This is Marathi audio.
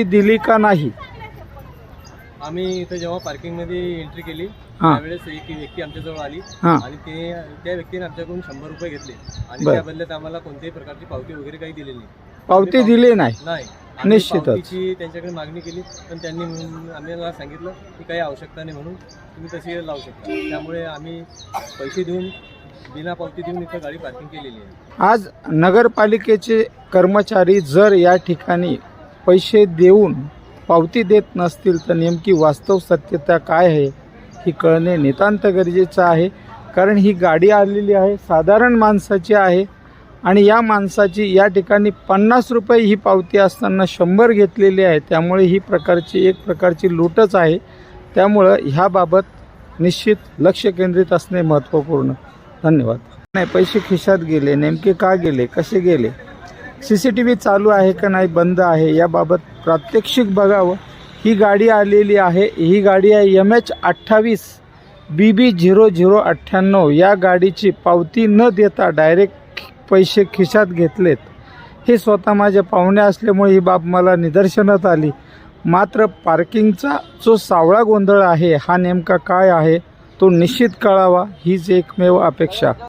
दिली का नाही? आम्ही इथे जेव्हा पार्किंग मध्ये एंट्री केली त्यावेळेस एक व्यक्ती आमच्याजवळ आली आणि त्या व्यक्तीने आमच्याकडून 100 रुपये घेतले आणि त्या बदल्यात आम्हाला कोणत्याही प्रकारची पावती वगैरे काही दिली नाही. पावती दिली नाही? निश्चितच पावतीची त्यांच्याकडे मागणी केली, पण त्यांनी आम्हाला सांगितलं की काही आवश्यकता नाही, म्हणून तुम्ही तशी लावू शकता. त्यामुळे आम्ही पैसे देऊन बिना पावती देऊन इथं गाडी पार्किंग केलेली आहे. आज नगरपालिकेचे कर्मचारी जर या ठिकाणी पैसे देऊन पावती देत नसतील तर नेमकी वास्तव सत्यता काय आहे ही कळणे नितांत गरजेचं आहे. कारण ही गाडी आलेली आहे साधारण माणसाची आहे आणि या माणसाची या ठिकाणी 50 रुपये ही पावती असताना 100 घेतलेली आहे. त्यामुळे ही एक प्रकारची लूटच आहे. त्यामुळं ह्याबाबत निश्चित लक्ष केंद्रित असणे महत्त्वपूर्ण. धन्यवाद. नाही, पैसे खिशात गेले, नेमके का गेले, कसे गेले, CCTV चालू आहे का नाही, बंद आहे, याबाबत प्रात्यक्षिक बघावं. ही गाडी आलेली आहे, ही गाडी आहे MH28 BB 0098. या गाडीची पावती न देता डायरेक्ट पैसे खिशात घेतलेत. हे स्वतः माझ्या पाहुणे असल्यामुळे ही बाब मला निदर्शनात आली. मात्र पार्किंगचा जो सावळा गोंधळ आहे हा नेमका काय आहे तो निश्चित कळावा हीच एकमेव अपेक्षा.